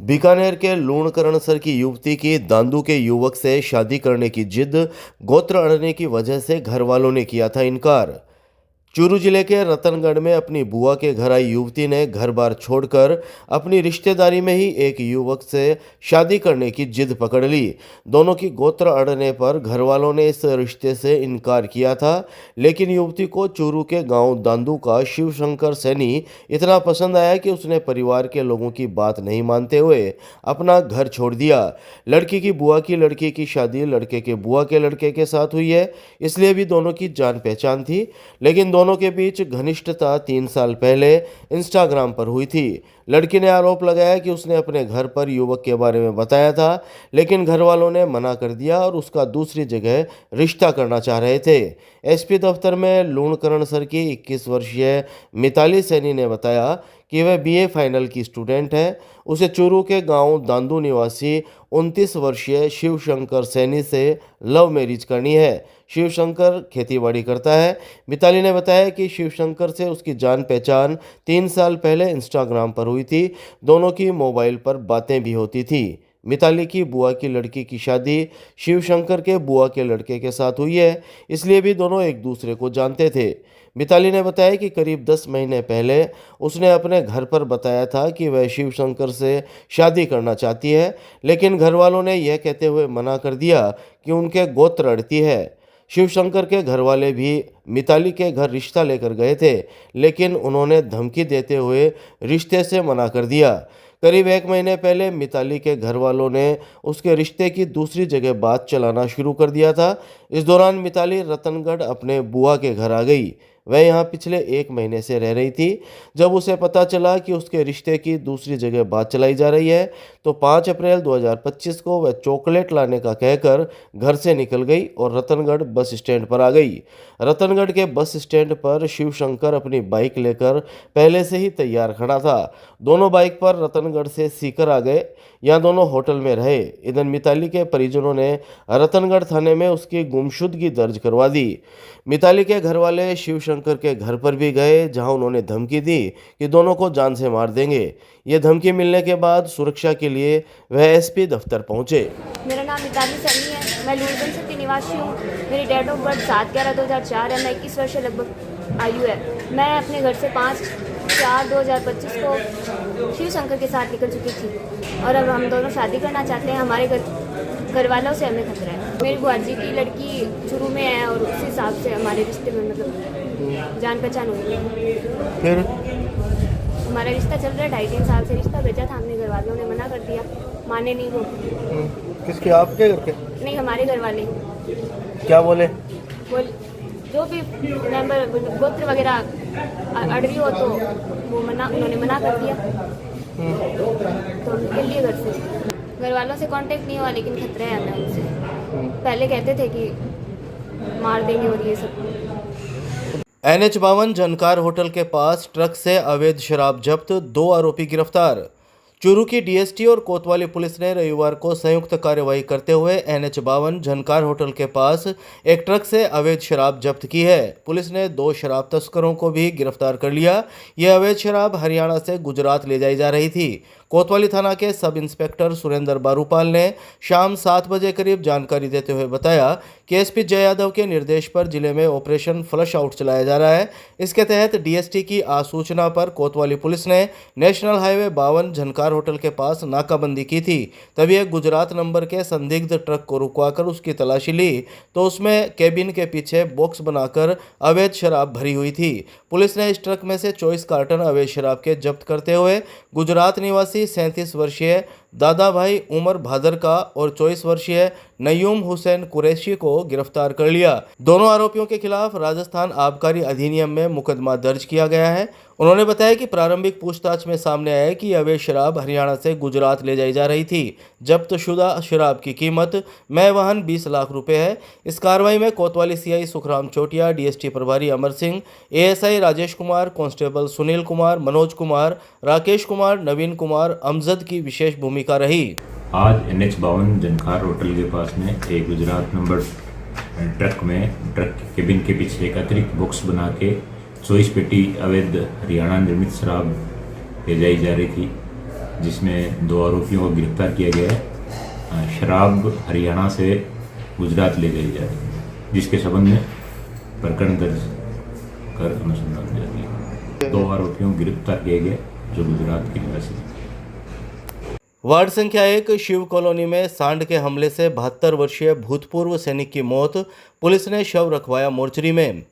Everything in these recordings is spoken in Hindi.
बीकानेर के लूणकरणसर की युवती की दांदू के युवक से शादी करने की जिद, गोत्र अड़ने की वजह से घर वालों ने किया था इनकार। चूरू जिले के रतनगढ़ में अपनी बुआ के घर आई युवती ने घर बार छोड़कर अपनी रिश्तेदारी में ही एक युवक से शादी करने की जिद पकड़ ली। दोनों की गोत्र अड़ने पर घर वालों ने इस रिश्ते से इनकार किया था, लेकिन युवती को चूरू के गांव दांदू का शिवशंकर सैनी इतना पसंद आया कि उसने परिवार के लोगों की बात नहीं मानते हुए अपना घर छोड़ दिया। लड़की की बुआ की लड़की की शादी लड़के के बुआ के लड़के के साथ हुई है, इसलिए भी दोनों की जान पहचान थी, लेकिन दोनों के बीच घनिष्ठता 3 साल पहले इंस्टाग्राम पर हुई थी। लड़की ने आरोप लगाया कि उसने अपने घर पर युवक के बारे में बताया था, लेकिन घर वालों ने मना कर दिया और उसका दूसरी जगह रिश्ता करना चाह रहे थे। एसपी दफ्तर में लूणकरणसर की 21 वर्षीय मिताली सैनी ने बताया कि वह बीए फाइनल की स्टूडेंट है। उसे चूरू के गांव दांदू निवासी 29 वर्षीय शिवशंकर सैनी से लव मैरिज करनी है। शिवशंकर खेतीबाड़ी करता है। मिताली ने बताया कि शिवशंकर से उसकी जान पहचान 3 साल पहले इंस्टाग्राम पर हुई थी। दोनों की मोबाइल पर बातें भी होती थी। मिताली की बुआ की लड़की की शादी शिवशंकर के बुआ के लड़के के साथ हुई है, इसलिए भी दोनों एक दूसरे को जानते थे। मिताली ने बताया कि करीब 10 महीने पहले उसने अपने घर पर बताया था कि वह शिवशंकर से शादी करना चाहती है, लेकिन घर वालों ने यह कहते हुए मना कर दिया कि उनके गोत्र अड़ती है। शिवशंकर के घर वाले भी मिताली के घर रिश्ता लेकर गए थे, लेकिन उन्होंने धमकी देते हुए रिश्ते से मना कर दिया। करीब 1 महीने पहले मिताली के घर वालों ने उसके रिश्ते की दूसरी जगह बात चलाना शुरू कर दिया था। इस दौरान मिताली रतनगढ़ अपने बुआ के घर आ गई। वह यहाँ पिछले 1 महीने से रह रही थी। जब उसे पता चला कि उसके रिश्ते की दूसरी जगह बात चलाई जा रही है, तो 5 अप्रैल 2025 को वह चॉकलेट लाने का कहकर घर से निकल गई और रतनगढ़ बस स्टैंड पर आ गई। रतनगढ़ के बस स्टैंड पर शिवशंकर अपनी बाइक लेकर पहले से ही तैयार खड़ा था। दोनों बाइक पर रतनगढ़ से सीकर आ गए। यहाँ दोनों होटल में रहे। इधर मिताली के परिजनों ने रतनगढ़ थाने में उसकी गुमशुदगी दर्ज करवा दी। मिताली के घर वाले शिवशंकर के घर पर भी गए, जहां उन्होंने धमकी दी कि दोनों को जान से मार देंगे। ये धमकी मिलने के बाद सुरक्षा के लिए वह एसपी दफ्तर पहुंचे। मेरा नाम मिताली सैनी है। मैं लूणकरणसर की निवासी हूँ। मेरी डेट ऑफ बर्थ 7/11/2004 है। मैं 21 वर्ष लगभग आयु है। मैं अपने घर से 5/4/2025 को शिवशंकर के साथ निकल चुकी थी और अब हम दोनों शादी करना चाहते हैं। हमारे घर वालों से हमें खतरा है। मेरी बुआ जी की लड़की चूरू में है और उस हिसाब से हमारे रिश्ते में मतलब जान पहचान हुई है। फिर हमारा रिश्ता चल रहा है। 2.5-3 साल से रिश्ता भेजा था हमने, घर वालों ने मना कर दिया, माने नहीं वो। किसके, आपके घर के? नहीं, हमारे घर वाले। क्या बोले? बोल जो भी मेंबर गोत्र वगैरह अड़ रही हो तो वो उन्होंने मना कर दिया, तो हम निकल लिए घर से। घर वालों से कांटेक्ट नहीं हुआ, लेकिन खतरा है हमें उनसे। पहले कहते थे कि मार देंगे और ये सब। NH52 झनकार होटल के पास ट्रक से अवैध शराब जब्त, 2 आरोपी गिरफ्तार। चूरू की डीएसटी और कोतवाली पुलिस ने रविवार को संयुक्त कार्यवाही करते हुए NH52 झनकार होटल के पास एक ट्रक से अवैध शराब जब्त की है। पुलिस ने 2 शराब तस्करों को भी गिरफ्तार कर लिया। यह अवैध शराब हरियाणा से गुजरात ले जाई जा रही थी। कोतवाली थाना के सब इंस्पेक्टर सुरेंद्र बारूपाल ने शाम 7 बजे करीब जानकारी देते हुए बताया कि एसपी जय यादव के निर्देश पर जिले में ऑपरेशन फ्लश आउट चलाया जा रहा है। इसके तहत डीएसटी की आसूचना पर कोतवाली पुलिस ने नेशनल हाईवे 52 झनकार होटल के पास नाकाबंदी की थी। तभी एक गुजरात नंबर के संदिग्ध ट्रक को रुकवाकर उसकी तलाशी ली, तो उसमें केबिन के पीछे बॉक्स बनाकर अवैध शराब भरी हुई थी। पुलिस ने इस ट्रक में से 24 कार्टन अवैध शराब के जब्त करते हुए गुजरात निवासी 37 वर्षीय दादा भाई उमर भादर का और 24 वर्षीय नयूम हुसैन कुरैशी को गिरफ्तार कर लिया। दोनों आरोपियों के खिलाफ राजस्थान आबकारी अधिनियम में मुकदमा दर्ज किया गया है। उन्होंने बताया कि प्रारंभिक पूछताछ में सामने आया कि अवैध शराब हरियाणा से गुजरात ले जाई जा रही थी। जब्त शुदा शराब की कीमत मैं वाहन 20 लाख रुपए है। इस कार्रवाई में कोतवाली सीआई सुखराम चोटिया, डीएसटी प्रभारी अमर सिंह, एएसआई राजेश कुमार, कांस्टेबल सुनील कुमार, मनोज कुमार, राकेश कुमार, नवीन कुमार, अमजद की विशेष भूमिका रही। आज NH52 झनकार होटल के पास में एक गुजरात नंबर ट्रक केबिन के पीछे एक अतिरिक्त बॉक्स बना के 24 पेटी अवैध हरियाणा निर्मित शराब ले जाई जा रही थी। जिसमें 2 आरोपियों को गिरफ्तार किया गया है। शराब हरियाणा से गुजरात ले गई जा रही है, जिसके संबंध में प्रकरण दर्ज कर अनुसंधान जारी है। 2 आरोपियों को गिरफ्तार किए गए जो गुजरात के निवासी हैं। वार्ड संख्या 1 शिव कॉलोनी में सांड के हमले से 72 वर्षीय भूतपूर्व सैनिक की मौत, पुलिस ने शव रखवाया मोर्चरी में।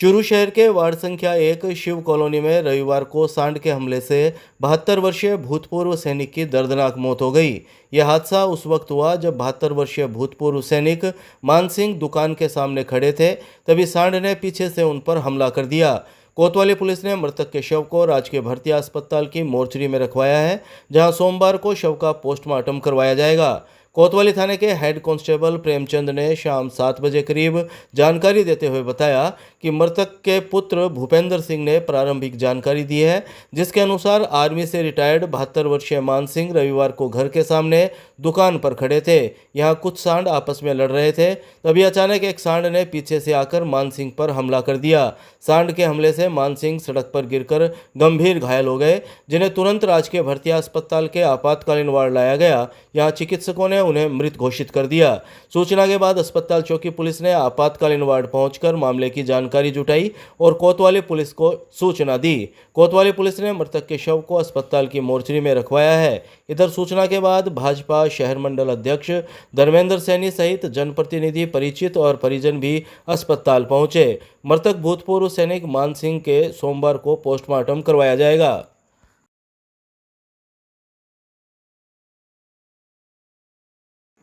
चूरू शहर के वार्ड संख्या 1 शिव कॉलोनी में रविवार को सांड के हमले से 72 वर्षीय भूतपूर्व सैनिक की दर्दनाक मौत हो गई। यह हादसा उस वक्त हुआ जब 72 वर्षीय भूतपूर्व सैनिक मान सिंह दुकान के सामने खड़े थे, तभी सांड ने पीछे से उन पर हमला कर दिया। कोतवाली पुलिस ने मृतक के शव को राजकीय भर्ती अस्पताल की मोर्चरी में रखवाया है, जहां सोमवार को शव का पोस्टमार्टम करवाया जाएगा। कोतवाली थाने के हेड कांस्टेबल प्रेमचंद ने शाम 7 बजे करीब जानकारी देते हुए बताया कि मृतक के पुत्र भूपेंद्र सिंह ने प्रारंभिक जानकारी दी है, जिसके अनुसार आर्मी से रिटायर्ड 72 वर्षीय मान सिंह रविवार को घर के सामने दुकान पर खड़े थे। यहां कुछ सांड आपस में लड़ रहे थे, तभी अचानक एक सांड ने पीछे से आकर मान सिंह पर हमला कर दिया। सांड के हमले से मान सिंह सड़क पर गिरकर गंभीर घायल हो गए, जिन्हें तुरंत राजकीय भर्ती अस्पताल के आपातकालीन वार्ड लाया गया। यहां चिकित्सकों ने उन्हें मृत घोषित कर दिया। सूचना के बाद अस्पताल चौकी पुलिस ने आपातकालीन वार्ड पहुंचकर मामले की जानकारी जुटाई और कोतवाली पुलिस को सूचना दी। कोतवाली पुलिस ने मृतक के शव को अस्पताल की मोर्चरी में रखवाया है। इधर सूचना के बाद भाजपा शहर मंडल अध्यक्ष धर्मेंद्र सैनी सहित जनप्रतिनिधि, परिचित और परिजन भी अस्पताल पहुंचे। मृतक भूतपूर्व सैनिक मान सिंह के सोमवार को पोस्टमार्टम करवाया जाएगा।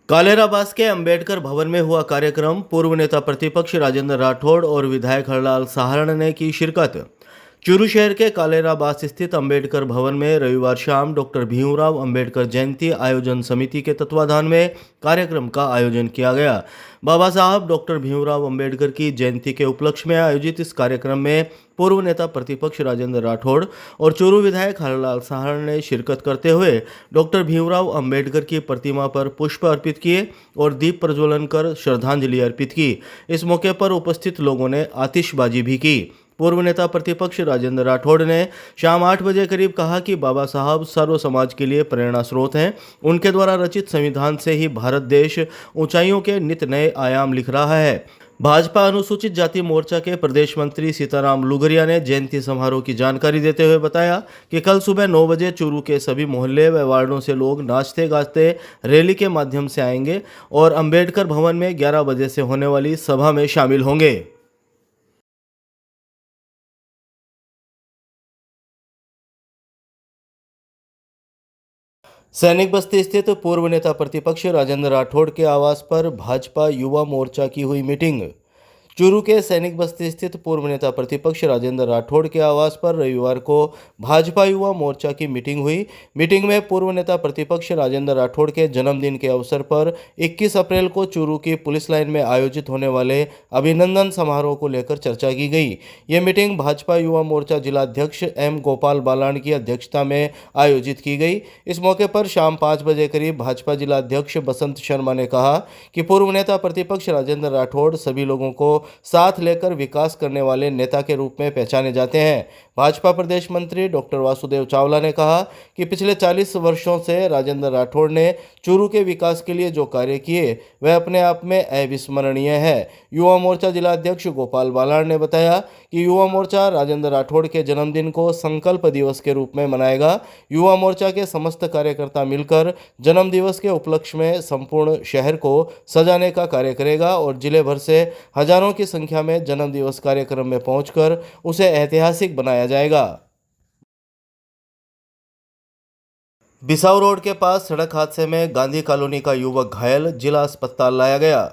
कालेराबास के अंबेडकर भवन में हुआ कार्यक्रम, पूर्व नेता प्रतिपक्ष राजेंद्र राठौड़ और विधायक हरलाल सहारण ने की शिरकत। चूरू शहर के कालेराबास स्थित अंबेडकर भवन में रविवार शाम डॉक्टर भीमराव अंबेडकर जयंती आयोजन समिति के तत्वाधान में कार्यक्रम का आयोजन किया गया। बाबा साहब डॉक्टर भीमराव अंबेडकर की जयंती के उपलक्ष्य में आयोजित इस कार्यक्रम में पूर्व नेता प्रतिपक्ष राजेंद्र राठौड़ और चूरू विधायक हरलाल सहारण ने शिरकत करते हुए डॉक्टर भीमराव अंबेडकर की प्रतिमा पर पुष्प अर्पित किए और दीप प्रज्वलन कर श्रद्धांजलि अर्पित की। इस मौके पर उपस्थित लोगों ने आतिशबाजी भी की। पूर्व नेता प्रतिपक्ष राजेंद्र राठौड़ ने शाम 8 बजे करीब कहा कि बाबा साहब सर्व समाज के लिए प्रेरणा स्रोत हैं। उनके द्वारा रचित संविधान से ही भारत देश ऊंचाइयों के नित नए आयाम लिख रहा है। भाजपा अनुसूचित जाति मोर्चा के प्रदेश मंत्री सीताराम लुगरिया ने जयंती समारोह की जानकारी देते हुए बताया कि कल सुबह 9 बजे चूरू के सभी मोहल्ले व वार्डों से लोग नाचते गाते रैली के माध्यम से आएंगे और अंबेडकर भवन में 11 बजे से होने वाली सभा में शामिल होंगे। सैनिक बस्ती स्थित पूर्व नेता प्रतिपक्ष राजेंद्र राठौड़ के आवास पर भाजपा युवा मोर्चा की हुई मीटिंग। चूरू के सैनिक बस्ती स्थित पूर्व नेता प्रतिपक्ष राजेंद्र राठौड़ के आवास पर रविवार को भाजपा युवा मोर्चा की मीटिंग हुई। मीटिंग में पूर्व नेता प्रतिपक्ष राजेंद्र राठौड़ के जन्मदिन के अवसर पर 21 अप्रैल को चूरू की पुलिस लाइन में आयोजित होने वाले अभिनंदन समारोह को लेकर चर्चा की गई। ये मीटिंग भाजपा युवा मोर्चा जिलाध्यक्ष एम गोपाल बालान की अध्यक्षता में आयोजित की गई। इस मौके पर शाम 5 बजे करीब भाजपा जिलाध्यक्ष बसंत शर्मा ने कहा कि पूर्व नेता प्रतिपक्ष राजेंद्र राठौड़ सभी लोगों को साथ लेकर विकास करने वाले नेता के रूप में पहचाने जाते हैं। भाजपा प्रदेश मंत्री डॉक्टर वासुदेव चावला ने कहा कि पिछले 40 वर्षों से राजेंद्र राठौड़ ने चूरू के विकास के लिए जो कार्य किए वह अपने आप में अविस्मरणीय है। युवा मोर्चा जिलाध्यक्ष गोपाल बालान ने बताया कि युवा मोर्चा राजेंद्र राठौड़ के जन्मदिन को संकल्प दिवस के रूप में मनाएगा। युवा मोर्चा के समस्त कार्यकर्ता मिलकर जन्म दिवस के उपलक्ष्य में संपूर्ण शहर को सजाने का कार्य करेगा और जिले भर से हजारों की संख्या में जन्म दिवस कार्यक्रम में पहुंचकर उसे ऐतिहासिक बनाया जाएगा। बिसाऊ रोड के पास सड़क हादसे में गांधी कॉलोनी का युवक घायल, जिला अस्पताल लाया गया।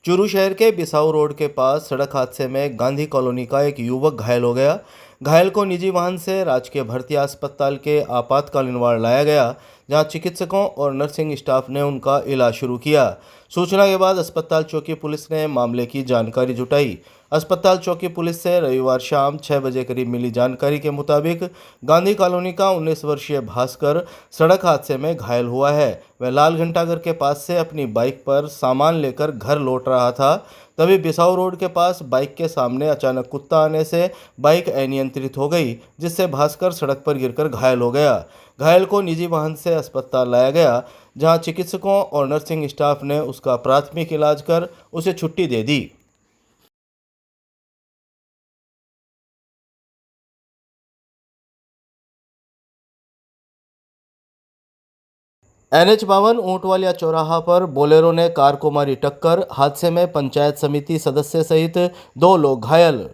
चूरू शहर के बिसाऊ रोड के पास सड़क हादसे में गांधी कॉलोनी का एक युवक घायल हो गया। घायल को निजी वाहन से राजकीय भर्ती अस्पताल के आपातकालीन वार्ड लाया गया, जहां चिकित्सकों और नर्सिंग स्टाफ ने उनका इलाज शुरू किया। सूचना के बाद अस्पताल चौकी पुलिस ने मामले की जानकारी जुटाई। अस्पताल चौकी पुलिस से रविवार शाम 6 बजे करीब मिली जानकारी के मुताबिक गांधी कॉलोनी का 19 वर्षीय भास्कर सड़क हादसे में घायल हुआ है। वह लाल घंटाघर के पास से अपनी बाइक पर सामान लेकर घर लौट रहा था, तभी बिसाऊ रोड के पास बाइक के सामने अचानक कुत्ता आने से बाइक अनियंत्रित हो गई, जिससे भास्कर सड़क पर गिरकर घायल हो गया। घायल को निजी वाहन से अस्पताल लाया गया, जहां चिकित्सकों और नर्सिंग स्टाफ ने उसका प्राथमिक इलाज कर उसे छुट्टी दे दी। NH52 ऊंटवालिया चौराहा पर बोलेरो ने कार को मारी टक्कर। हादसे में पंचायत समिति सदस्य सहित 2 लोग घायल।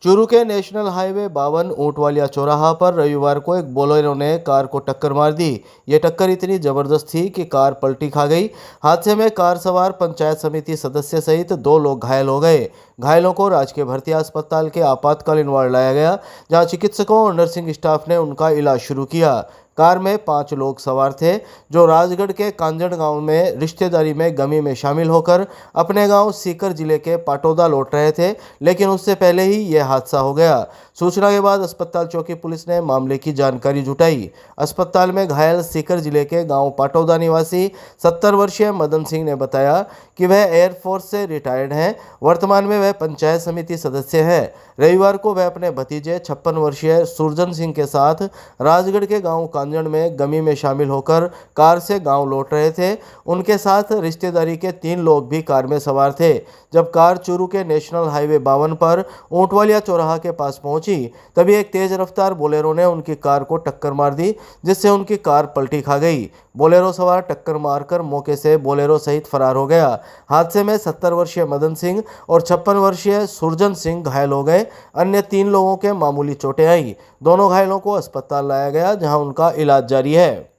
चूरू के नेशनल हाईवे 52 ऊंटवालिया चौराहा पर रविवार को एक बोलेरो ने कार को टक्कर मार दी। ये टक्कर इतनी जबरदस्त थी कि कार पलटी खा गई। हादसे में कार सवार पंचायत समिति सदस्य सहित 2 लोग घायल हो गए। घायलों को राजकीय भर्ती अस्पताल के आपातकालीन वार्ड लाया गया, जहां चिकित्सकों और नर्सिंग स्टाफ ने उनका इलाज शुरू किया। कार में 5 लोग सवार थे, जो राजगढ़ के कांजड़ गांव में रिश्तेदारी में गमी में शामिल होकर अपने गांव सीकर जिले के पाटौदा लौट रहे थे, लेकिन उससे पहले ही यह हादसा हो गया। सूचना के बाद अस्पताल चौकी पुलिस ने मामले की जानकारी जुटाई। अस्पताल में घायल सीकर जिले के गांव पाटौदा निवासी 70 वर्षीय मदन सिंह ने बताया कि वह एयरफोर्स से रिटायर्ड हैं। वर्तमान में वह पंचायत समिति सदस्य हैं। रविवार को वह अपने भतीजे 56 वर्षीय सुरजन सिंह के साथ राजगढ़ के गांव कांजड़ में गमी में शामिल होकर कार से गांव लौट रहे थे। उनके साथ रिश्तेदारी के 3 लोग भी कार में सवार थे। जब कार चूरू के नेशनल हाईवे 52 पर ऊंटवालिया चौराहा के पास पहुंची, तभी एक तेज रफ्तार बोलेरो ने उनकी कार को टक्कर मार दी, जिससे उनकी कार पलटी खा गई। बोलेरो सवार टक्कर मारकर मौके से बोलेरो सहित फरार हो गया। हादसे में 70 वर्षीय मदन सिंह और 56 वर्षीय सुरजन सिंह घायल हो गए। अन्य 3 लोगों के मामूली चोटें आई। दोनों घायलों को अस्पताल लाया गया, जहां उनका इलाज जारी है।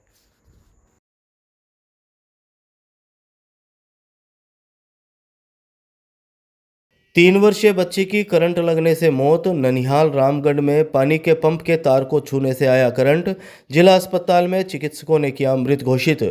3 वर्षीय बच्ची की करंट लगने से मौत। ननिहाल रामगढ़ में पानी के पंप के तार को छूने से आया करंट। जिला अस्पताल में चिकित्सकों ने किया मृत घोषित।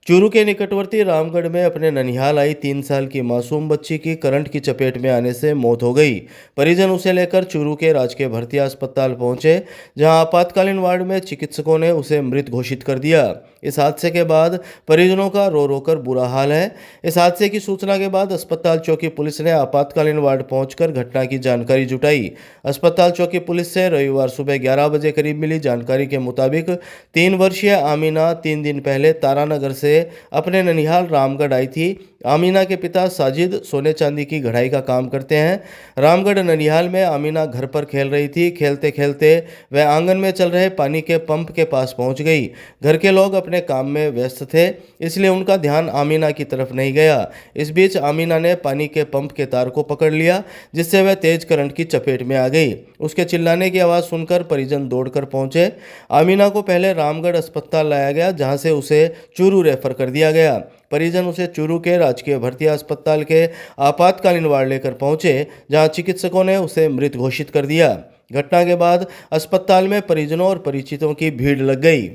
चूरू के निकटवर्ती रामगढ़ में अपने ननिहाल आई 3 साल की मासूम बच्ची की करंट की चपेट में आने से मौत हो गई। परिजन उसे लेकर चूरू के राजकीय भर्ती अस्पताल पहुंचे, जहां आपातकालीन वार्ड में चिकित्सकों ने उसे मृत घोषित कर दिया। इस हादसे के बाद परिजनों का रो रो कर बुरा हाल है। इस हादसे की सूचना के बाद अस्पताल चौकी पुलिस ने आपातकालीन वार्ड पहुंचकर घटना की जानकारी जुटाई। अस्पताल चौकी पुलिस से रविवार सुबह 11 बजे करीब मिली जानकारी के मुताबिक 3 वर्षीय आमीना 3 दिन पहले तारानगर से अपने ननिहाल रामगढ़ आई थी। आमीना के पिता साजिद सोने चांदी की घड़ाई का काम करते हैं। रामगढ़ ननिहाल में आमीना घर पर खेल रही थी। खेलते खेलते वह आंगन में चल रहे पानी के पंप के पास पहुंच गई। घर के लोग अपने काम में व्यस्त थे, इसलिए उनका ध्यान आमीना की तरफ नहीं गया। इस बीच आमीना ने पानी के पंप के तार को पकड़ लिया, जिससे वह तेज करंट की चपेट में आ गई। उसके चिल्लाने की आवाज़ सुनकर परिजन दौड़कर पहुंचे। आमीना को पहले रामगढ़ अस्पताल लाया गया, जहां से उसे चूरू रेफर कर दिया गया। परिजन उसे चूरू के राजकीय भर्ती अस्पताल के आपातकालीन वार्ड लेकर पहुंचे, जहां चिकित्सकों ने उसे मृत घोषित कर दिया। घटना के बाद अस्पताल में परिजनों और परिचितों की भीड़ लग गई।